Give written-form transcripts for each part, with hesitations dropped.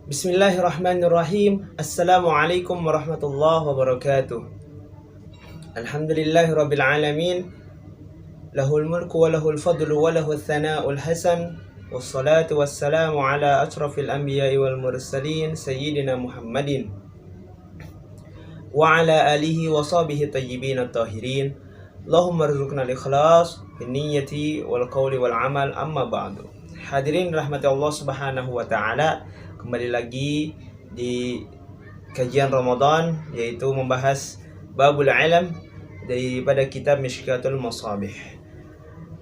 Bismillahirrahmanirrahim. Assalamualaikum warahmatullahi wabarakatuh. Alhamdulillahirabbil alamin. Lahul mulku wa lahul fadlu wa lahul thana'ul hasan. Wassalatu wassalamu ala ashrafil anbiya'i wal mursalin sayyidina Muhammadin wa ala alihi wa sahbihi tayyibin at-tahirin. Allahumma rzuqna al-ikhlas bin niyyati wal qawli wal amal, amma ba'du. Hadirin rahmati Allah Subhanahu wa taala, kembali lagi di kajian Ramadan, yaitu membahas Babul Ilm daripada kitab Mishkatul Masabih.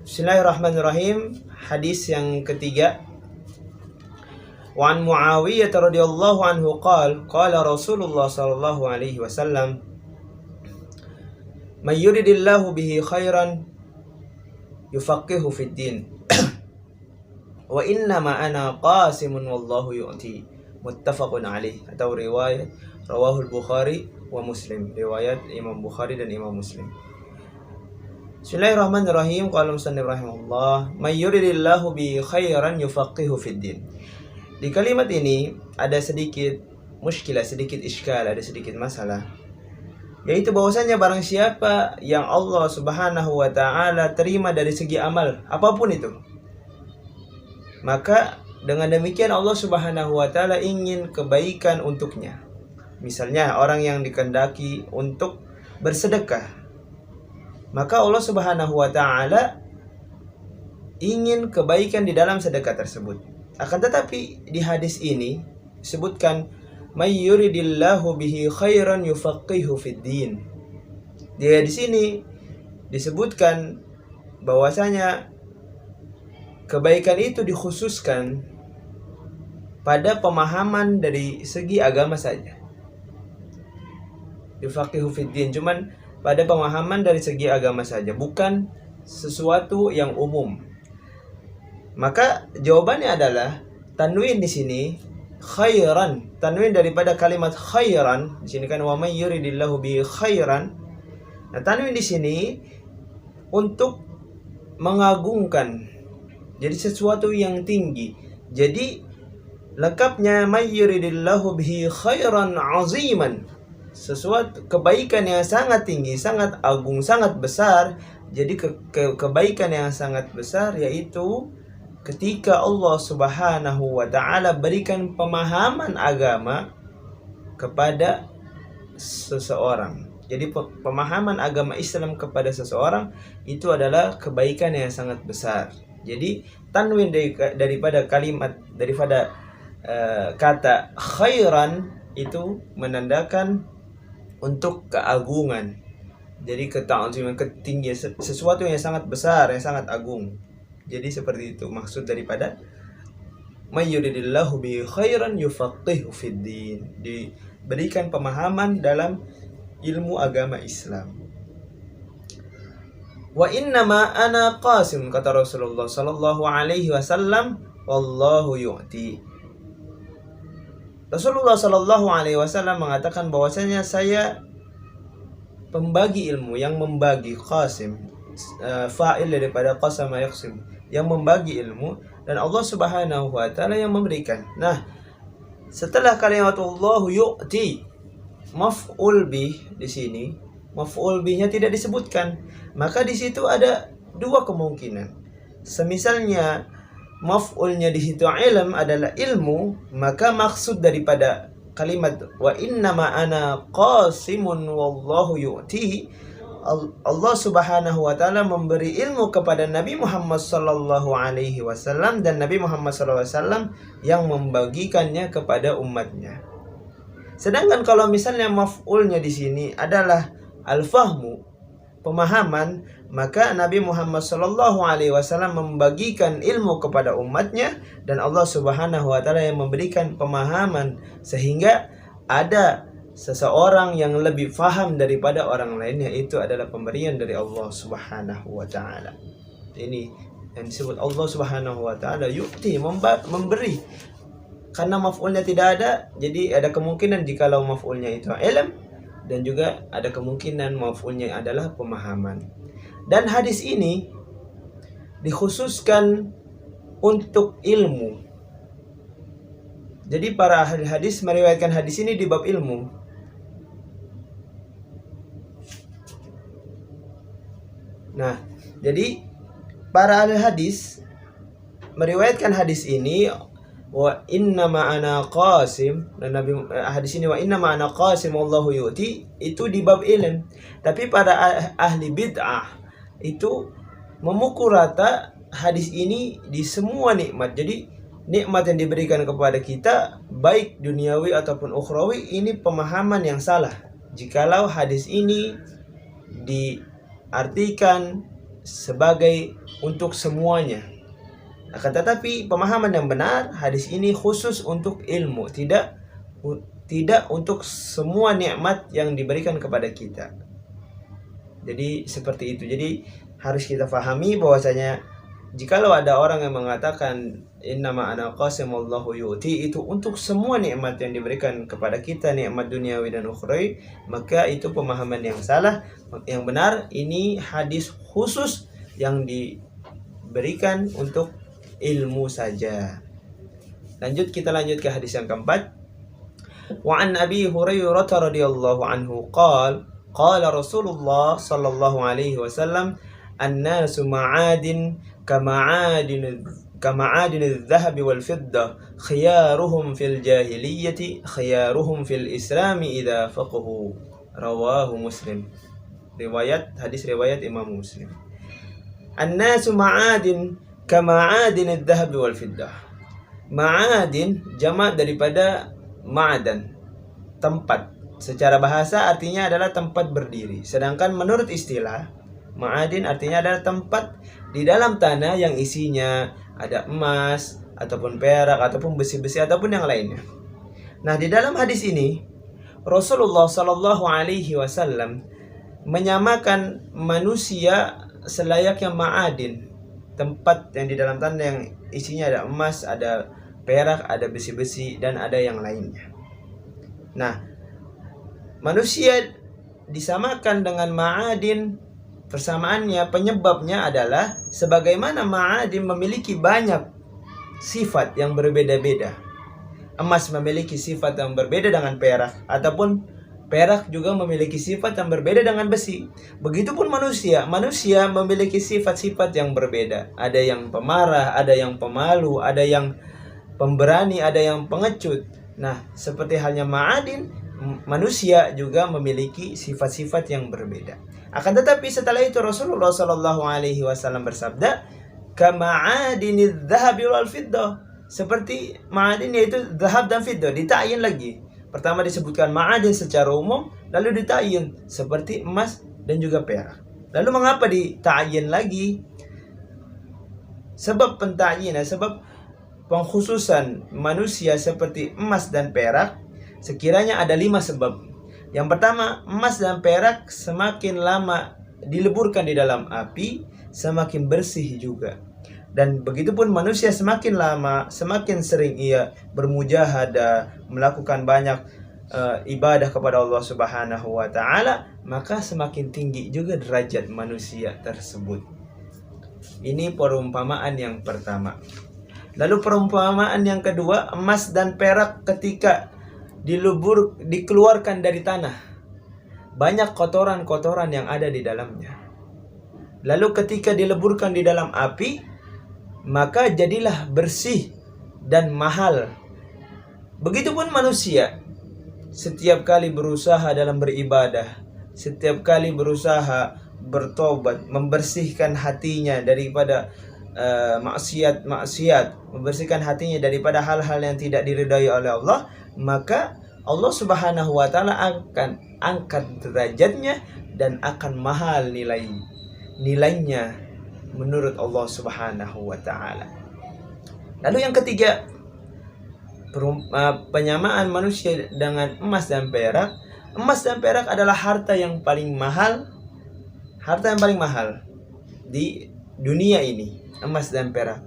Bismillahirrahmanirrahim. Hadis yang ketiga. Wa an Muawiyah radhiyallahu anhu qala Rasulullah sallallahu alaihi wasallam, "May yuridillahu bihi khairan yufaqihu fid din." Wa inna ma ana qasimun wallahu yu'ti. Muttafaqun alaih, atau riwayat rawahul Bukhari wa Muslim, riwayat Imam Bukhari dan Imam Muslim. Bismillahirrahmanirrahim. Qala musannif rahimahullah, may yuridillahu bi khairan yufaqihu fid din. Di kalimat ini ada sedikit muskilah, sedikit iskal, ada sedikit masalah, yaitu bahwasanya barang siapa yang Allah Subhanahu wa taala terima dari segi amal apapun itu, maka dengan demikian Allah Subhanahu wa taala ingin kebaikan untuknya. Misalnya orang yang dikehendaki untuk bersedekah, maka Allah Subhanahu wa taala ingin kebaikan di dalam sedekah tersebut. Akan tetapi di hadis ini disebutkan may yuridillahu bihi khairan yufaqihu fid din. Di sini disebutkan bahwasanya kebaikan itu dikhususkan pada pemahaman dari segi agama saja. Yufaqihu fid din, cuman pada pemahaman dari segi agama saja, bukan sesuatu yang umum. Maka jawabannya adalah tanwin di sini khairan. Tanwin daripada kalimat khairan di sini kan wa may yuridillahu bi khairan. Nah, tanwin di sini untuk mengagungkan, jadi sesuatu yang tinggi. Jadi lengkapnya may yuridillahu bihi khairan aziman, sesuatu kebaikan yang sangat tinggi, sangat agung, sangat besar. Jadi kebaikan yang sangat besar yaitu ketika Allah Subhanahu wa taala berikan pemahaman agama kepada seseorang. Jadi pemahaman agama Islam kepada seseorang itu adalah kebaikan yang sangat besar. Jadi tanwin daripada kata khairan itu menandakan untuk keagungan. Jadi keta'ziman, ketinggian, sesuatu yang sangat besar, yang sangat agung. Jadi seperti itu maksud daripada may yuridillahu bi khairan yufaqihu fid din, diberikan pemahaman dalam ilmu agama Islam. Wa innama ana qasim, kata Rasulullah sallallahu alaihi wasallam, wallahu yu'ti. Rasulullah sallallahu alaihi wasallam mengatakan bahwasanya saya pembagi ilmu, yang membagi, qasim, fa'il daripada qasama yaqsim, yang membagi ilmu, dan Allah Subhanahu wa taala yang memberikan. Nah, setelah kalimat Allahu yu'ti, maf'ul bih di sini, maf'ul bihnya tidak disebutkan. Maka di situ ada dua kemungkinan. Semisalnya maf'ulnya di situ ilm adalah ilmu, maka maksud daripada kalimat wa innama ana qasimun wallahu yu'ti, Allah Subhanahu wa taala memberi ilmu kepada Nabi Muhammad sallallahu alaihi wasallam, dan Nabi Muhammad sallallahu alaihi wasallam yang membagikannya kepada umatnya. Sedangkan kalau misalnya maf'ulnya di sini adalah al-fahmu, pemahaman, maka Nabi Muhammad sallallahu alaihi wasallam membagikan ilmu kepada umatnya, dan Allah Subhanahu wa taala yang memberikan pemahaman, sehingga ada seseorang yang lebih faham daripada orang lainnya. Itu adalah pemberian dari Allah Subhanahu wa taala. Ini yang disebut Allah Subhanahu wa taala yu'ti, memberi. Karena maf'ulnya tidak ada, jadi ada kemungkinan jikalau maf'ulnya itu ilm, dan juga ada kemungkinan maf'ulnya adalah pemahaman. Dan hadis ini dikhususkan untuk ilmu. Jadi para ahli hadis meriwayatkan hadis ini di bab ilmu. Nah, jadi para ahli hadis meriwayatkan hadis ini, wa inna ma'ana qasim, dan Nabi hadis ini wa inna ma'ana qasim wallahu yu'ti, itu di bab ilm. Tapi para ahli bid'ah itu memukul rata hadis ini di semua nikmat. Jadi nikmat yang diberikan kepada kita, baik duniawi ataupun ukhrawi, ini pemahaman yang salah jikalau hadis ini diartikan sebagai untuk semuanya. Akan tetapi pemahaman yang benar, hadis ini khusus untuk ilmu, tidak untuk semua nikmat yang diberikan kepada kita. Jadi seperti itu. Jadi harus kita fahami bahwasanya jikalau ada orang yang mengatakan innama ana qasim wallahu yu'ti, itu untuk semua nikmat yang diberikan kepada kita, nikmat duniawi dan ukhrawi, maka itu pemahaman yang salah. Yang benar, ini hadis khusus yang diberikan untuk ilmu saja. Kita lanjut ke hadis yang keempat. Wa an Abi Hurairah radhiyallahu anhu qala Rasulullah sallallahu alaihi wasallam, an-nasu ma'adin كمعادن الذهب والفضة خيارهم في الجاهلية خيارهم في الإسلام إذا فقهوا. رواه مسلم. Hadis riwayat Imam Muslim. An-nasu ma'adin kama'adin adh-dhahab wal fiddah. Ma'adin jamak daripada ma'adan, tempat. Secara bahasa artinya adalah tempat berdiri. Sedangkan menurut istilah, ma'adin artinya adalah tempat di dalam tanah yang isinya ada emas ataupun perak ataupun besi-besi ataupun yang lainnya. Nah, di dalam hadis ini Rasulullah Shallallahu Alaihi Wasallam menyamakan manusia selayaknya ma'adin, tempat yang di dalam tanah yang isinya ada emas, ada perak, ada besi-besi dan ada yang lainnya. Nah, manusia disamakan dengan ma'adin. Persamaannya, penyebabnya adalah sebagaimana ma'adin memiliki banyak sifat yang berbeda-beda. Emas memiliki sifat yang berbeda dengan perak, ataupun perak juga memiliki sifat yang berbeda dengan besi. Begitupun manusia memiliki sifat-sifat yang berbeda. Ada yang pemarah, ada yang pemalu, ada yang pemberani, ada yang pengecut. Nah, seperti halnya ma'adin, manusia juga memiliki sifat-sifat yang berbeda. Akan tetapi setelah itu Rasulullah Shallallahu Alaihi Wasallam bersabda, kama'adinidz dzahab wal fiddah, seperti ma'adin yaitu zahab dan fiddah, dita'yin lagi. Pertama disebutkan ma'adin secara umum, lalu dita'yin seperti emas dan juga perak. Lalu mengapa dita'yin lagi? Sebab penta'yinan, sebab pengkhususan manusia seperti emas dan perak, sekiranya ada 5 sebab. Yang pertama, emas dan perak semakin lama dileburkan di dalam api, semakin bersih juga. Dan begitupun manusia semakin lama, semakin sering ia bermujahadah, melakukan banyak ibadah kepada Allah Subhanahu wa taala, maka semakin tinggi juga derajat manusia tersebut. Ini perumpamaan yang pertama. Lalu perumpamaan yang kedua, emas dan perak ketika dikeluarkan dari tanah, banyak kotoran-kotoran yang ada di dalamnya. Lalu ketika dileburkan di dalam api, maka jadilah bersih dan mahal. Begitupun manusia, setiap kali berusaha dalam beribadah, setiap kali berusaha bertobat, membersihkan hatinya daripada maksiat, membersihkan hatinya daripada hal-hal yang tidak diridai oleh Allah, maka Allah Subhanahu wa taala akan angkat derajatnya dan akan mahal nilainya menurut Allah Subhanahu wa taala. Lalu yang ketiga, penyamaan manusia dengan emas dan perak. Emas dan perak adalah harta yang paling mahal di dunia ini, emas dan perak.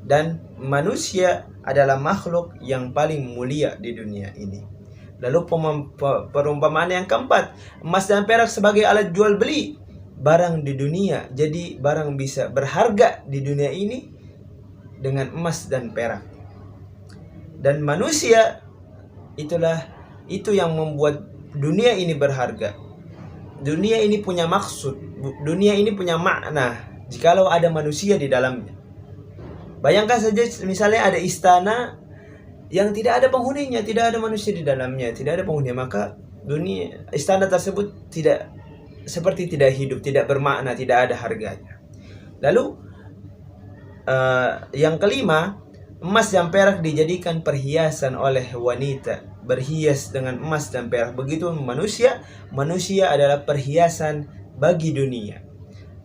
Dan manusia adalah makhluk yang paling mulia di dunia ini. Lalu perumpamaan yang keempat, emas dan perak sebagai alat jual beli barang di dunia. Jadi barang bisa berharga di dunia ini dengan emas dan perak. Dan manusia itu yang membuat dunia ini berharga. Dunia ini punya maksud, dunia ini punya makna jikalau ada manusia di dalamnya. Bayangkan saja misalnya ada istana yang tidak ada penghuninya, tidak ada manusia di dalamnya, tidak ada penghuni, maka istana tersebut tidak hidup, tidak bermakna, tidak ada harganya. Lalu yang kelima, emas dan perak dijadikan perhiasan oleh wanita, berhias dengan emas dan perak. Begitu manusia adalah perhiasan bagi dunia.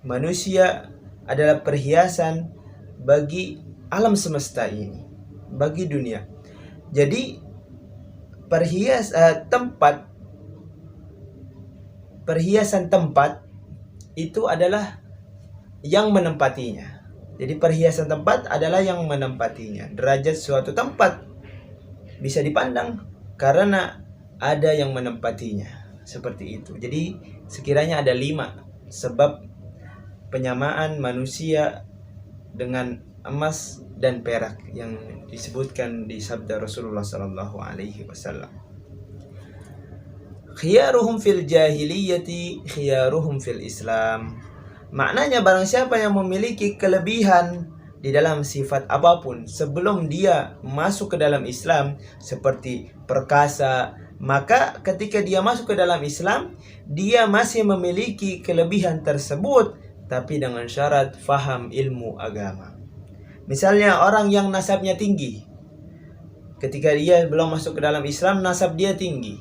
Manusia adalah perhiasan bagi alam semesta ini, bagi dunia. Jadi perhiasan tempat itu adalah yang menempatinya. Jadi perhiasan tempat adalah yang menempatinya. Derajat suatu tempat bisa dipandang karena ada yang menempatinya. Seperti itu. Jadi sekiranya ada 5 sebab penyamaan manusia dengan emas dan perak yang disebutkan di sabda Rasulullah sallallahu alaihi wasallam. Khiyaruhum fil jahiliyati khiyaruhum fil Islam. Maknanya barang siapa yang memiliki kelebihan di dalam sifat apapun sebelum dia masuk ke dalam Islam, seperti perkasa, maka ketika dia masuk ke dalam Islam, dia masih memiliki kelebihan tersebut, tapi dengan syarat faham ilmu agama. Misalnya orang yang nasabnya tinggi, ketika dia belum masuk ke dalam Islam, nasab dia tinggi.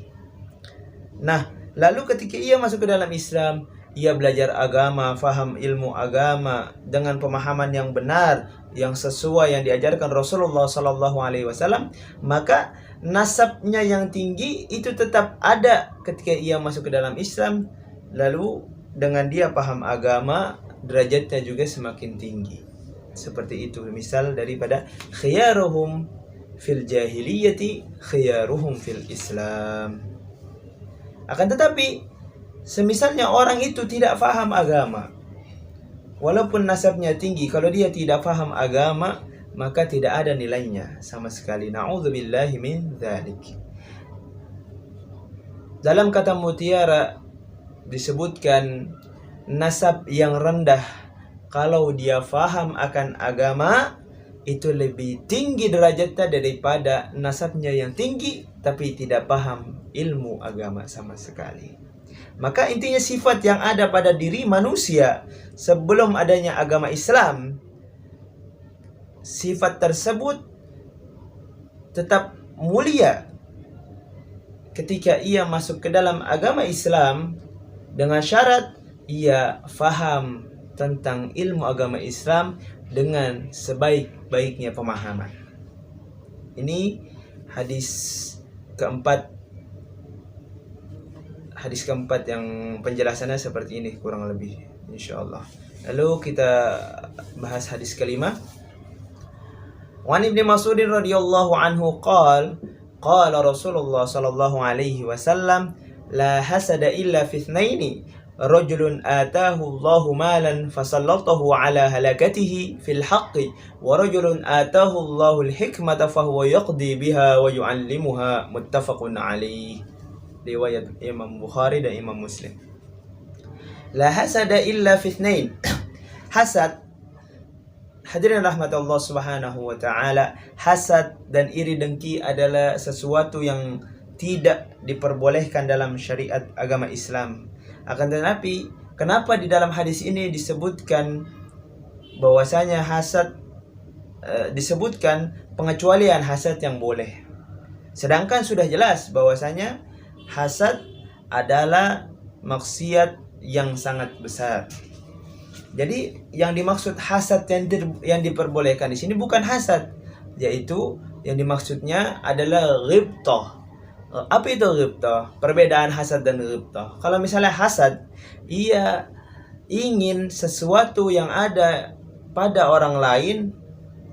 Nah, lalu ketika ia masuk ke dalam Islam, ia belajar agama, faham ilmu agama dengan pemahaman yang benar, yang sesuai yang diajarkan Rasulullah sallallahu alaihi wasallam, maka nasabnya yang tinggi itu tetap ada ketika ia masuk ke dalam Islam. Lalu dengan dia paham agama, derajatnya juga semakin tinggi. Seperti itu misal daripada khiyaruhum fil jahiliyati khiyaruhum fil Islam. Akan tetapi semisalnya orang itu tidak faham agama, walaupun nasabnya tinggi, kalau dia tidak faham agama, maka tidak ada nilainya sama sekali. Na'udzubillahi min dzalik. Dalam kata mutiara disebutkan nasab yang rendah, kalau dia faham akan agama, itu lebih tinggi derajatnya daripada nasabnya yang tinggi tapi tidak paham ilmu agama sama sekali. Maka intinya sifat yang ada pada diri manusia sebelum adanya agama Islam, sifat tersebut tetap mulia ketika ia masuk ke dalam agama Islam, dengan syarat ia faham tentang ilmu agama Islam dengan sebaik-baiknya pemahaman. Ini hadis keempat yang penjelasannya seperti ini kurang lebih, insyaallah. Lalu kita bahas hadis kelima. Wa Ibnu Mas'ud radhiyallahu anhu qala Rasulullah sallallahu alaihi wasallam, la hasada illa fi ithnaini, rajulun atahu Allahu malan fasallatahu ala halakatihi fil haqqi, wa rajulun atahu Allahu al-hikmata fahuwa yaqdi biha wa yu'allimuha, muttafaqun alaih. Riwayat Imam Bukhari dan Imam Muslim. La hasada illa fi ithnain. Hasad, hadirin rahmat Allah subhanahu wa ta'ala, hasad dan iri dengki adalah sesuatu yang tidak diperbolehkan dalam syariat agama Islam. Akan tetapi, kenapa di dalam hadis ini disebutkan bahwasanya hasad, disebutkan pengecualian hasad yang boleh, sedangkan sudah jelas bahwasanya hasad adalah maksiat yang sangat besar. Jadi yang dimaksud hasad yang diperbolehkan di sini bukan hasad, yaitu yang dimaksudnya adalah ghibthah. Apa itu ghibthah? Perbedaan hasad dan ghibthah. Kalau misalnya hasad, ia ingin sesuatu yang ada pada orang lain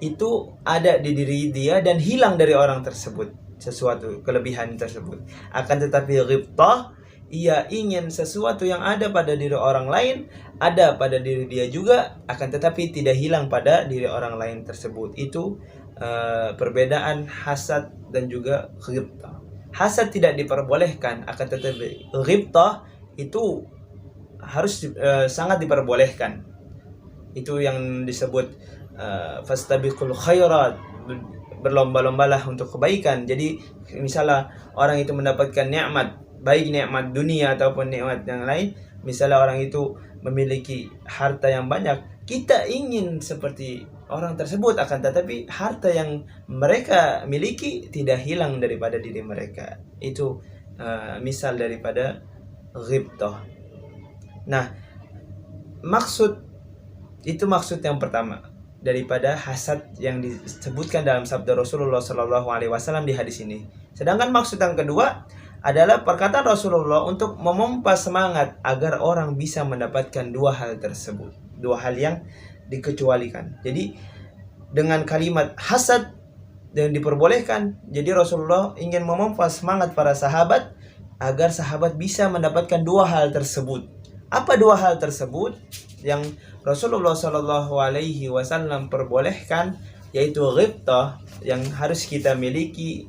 itu ada di diri dia dan hilang dari orang tersebut, sesuatu kelebihan tersebut. Akan tetapi ghibthah, ia ingin sesuatu yang ada pada diri orang lain ada pada diri dia juga, akan tetapi tidak hilang pada diri orang lain tersebut. Itu perbedaan hasad dan juga ghibtah. Hasad tidak diperbolehkan, akan tetapi ghibtah itu harus sangat diperbolehkan. Itu yang disebut fastabiqul khairat, berlomba-lombalah untuk kebaikan. Jadi misalnya orang itu mendapatkan nikmat, baik nikmat dunia ataupun nikmat yang lain, misalnya orang itu memiliki harta yang banyak, kita ingin seperti orang tersebut, akan tetapi harta yang mereka miliki tidak hilang daripada diri mereka. Itu misal daripada ghibtah. Nah, maksud yang pertama daripada hasad yang disebutkan dalam sabda Rasulullah SAW di hadis ini. Sedangkan maksud yang kedua adalah perkataan Rasulullah untuk memompa semangat agar orang bisa mendapatkan dua hal tersebut, dua hal yang dikecualikan. Jadi dengan kalimat hasad yang diperbolehkan, jadi Rasulullah ingin memompa semangat para sahabat agar sahabat bisa mendapatkan dua hal tersebut. Apa dua hal tersebut yang Rasulullah SAW perbolehkan? Yaitu ghibtah yang harus kita miliki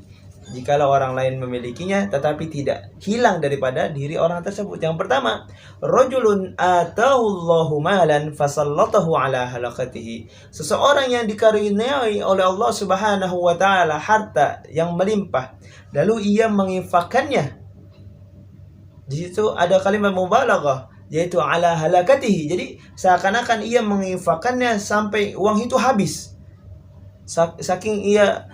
jikalau orang lain memilikinya, tetapi tidak hilang daripada diri orang tersebut. Yang pertama, rajulun atahullahu malan fasallatahu ala halaqatihi. Seseorang yang dikaruniai oleh Allah Subhanahu wa taala harta yang melimpah, lalu ia menginfakkannya. Di situ ada kalimat mubalaghah, yaitu ala halakatihi. Jadi seakan-akan ia menginfakkannya sampai uang itu habis. Saking ia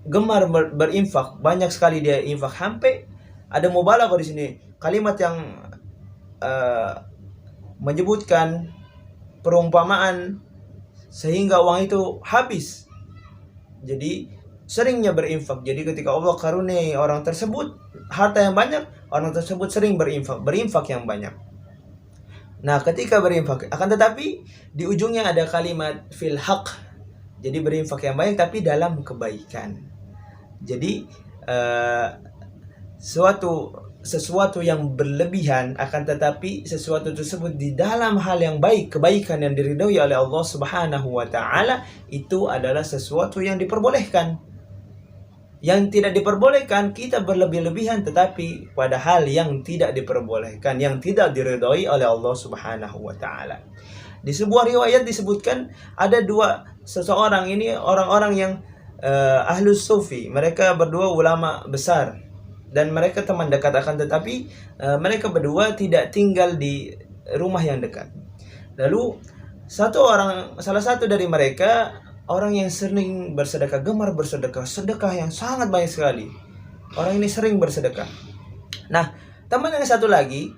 gemar berinfak, banyak sekali dia infak, sampai ada mubalaghah di sini, kalimat yang menyebutkan perumpamaan sehingga uang itu habis. Jadi seringnya berinfak. Jadi ketika Allah karuniai orang tersebut harta yang banyak, orang tersebut sering berinfak yang banyak. Nah, ketika berinfak, akan tetapi di ujungnya ada kalimat fil haq. Jadi berinfak yang banyak tapi dalam kebaikan. Jadi sesuatu yang berlebihan, akan tetapi sesuatu tersebut di dalam hal yang baik, kebaikan yang diridhoi oleh Allah Subhanahu wa taala, itu adalah sesuatu yang diperbolehkan. Yang tidak diperbolehkan kita berlebih-lebihan tetapi pada hal yang tidak diperbolehkan, yang tidak diridhoi oleh Allah Subhanahu wa taala. Di sebuah riwayat disebutkan ada dua seseorang ini, orang-orang yang ahlus sufi, mereka berdua ulama besar dan mereka teman dekat, akan tetapi mereka berdua tidak tinggal di rumah yang dekat. Lalu salah satu dari mereka orang yang sering bersedekah, gemar bersedekah, sedekah yang sangat banyak sekali. Orang ini sering bersedekah. Nah, teman yang satu lagi,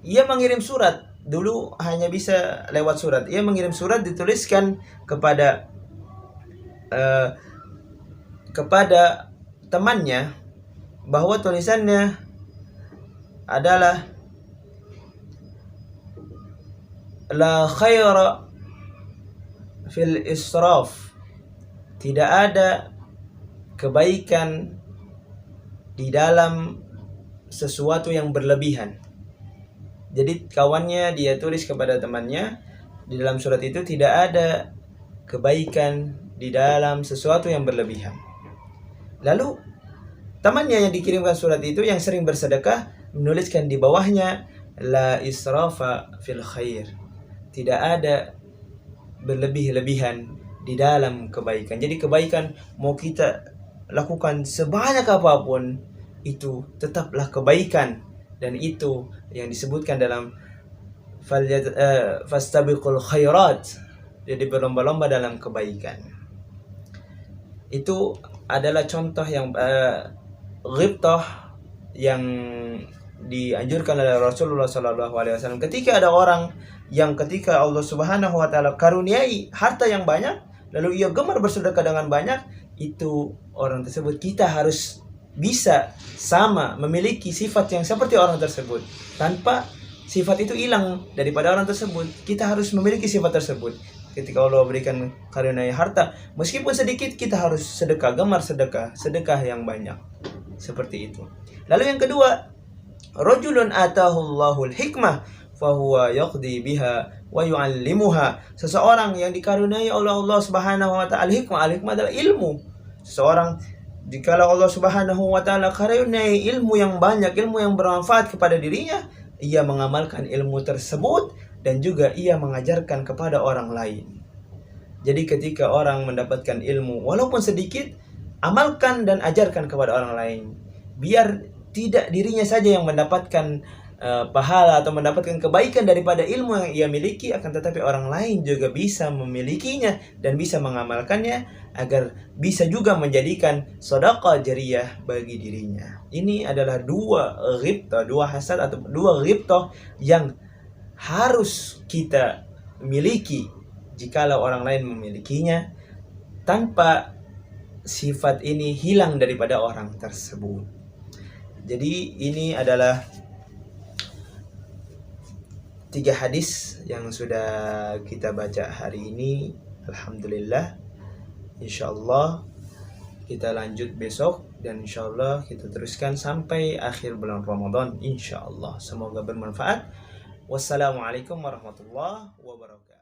ia mengirim surat. Dulu hanya bisa lewat surat. Ia mengirim surat dituliskan kepada temannya, bahwa tulisannya adalah la khaira fil israf. Tidak ada kebaikan di dalam sesuatu yang berlebihan. Jadi kawannya dia tulis kepada temannya di dalam surat itu, tidak ada kebaikan di dalam sesuatu yang berlebihan. Lalu temannya yang dikirimkan surat itu yang sering bersedekah menuliskan di bawahnya la israfa fil khair. Tidak ada berlebih-lebihan di dalam kebaikan. Jadi kebaikan mau kita lakukan sebanyak apapun, itu tetaplah kebaikan, dan itu yang disebutkan dalam fastabiqul khairat. Jadi berlomba-lomba dalam kebaikan. Itu adalah contoh yang ghibtah yang dianjurkan oleh Rasulullah SAW. Ketika ada orang yang ketika Allah Subhanahu wa taala karuniai harta yang banyak, lalu ia gemar bersedekah dengan banyak, itu orang tersebut kita harus bisa sama memiliki sifat yang seperti orang tersebut. Tanpa sifat itu hilang daripada orang tersebut, kita harus memiliki sifat tersebut. Ketika Allah berikan karunia harta, meskipun sedikit, kita harus sedekah, gemar sedekah yang banyak. Seperti itu. Lalu yang kedua, rajulun atahullahul hikmah fahuwa yaqdi biha wa yu'allimuha. Seseorang yang dikaruniai oleh Allah Subhanahu wa taala hikmah, al-hikmah adalah ilmu. Seseorang jikalau Allah Subhanahu wa taala karuniai ilmu yang banyak, ilmu yang bermanfaat kepada dirinya, ia mengamalkan ilmu tersebut dan juga ia mengajarkan kepada orang lain. Jadi ketika orang mendapatkan ilmu walaupun sedikit, amalkan dan ajarkan kepada orang lain. Biar tidak dirinya saja yang mendapatkan pahala atau mendapatkan kebaikan daripada ilmu yang ia miliki, akan tetapi orang lain juga bisa memilikinya dan bisa mengamalkannya agar bisa juga menjadikan sedekah jariyah bagi dirinya. Ini adalah dua hasad atau dua ghibtah yang harus kita miliki jikalau orang lain memilikinya, tanpa sifat ini hilang daripada orang tersebut. Jadi ini adalah 3 hadis yang sudah kita baca hari ini. Alhamdulillah. Insyaallah kita lanjut besok dan insyaallah kita teruskan sampai akhir bulan Ramadan insyaallah. Semoga bermanfaat. Wassalamualaikum warahmatullahi wabarakatuh.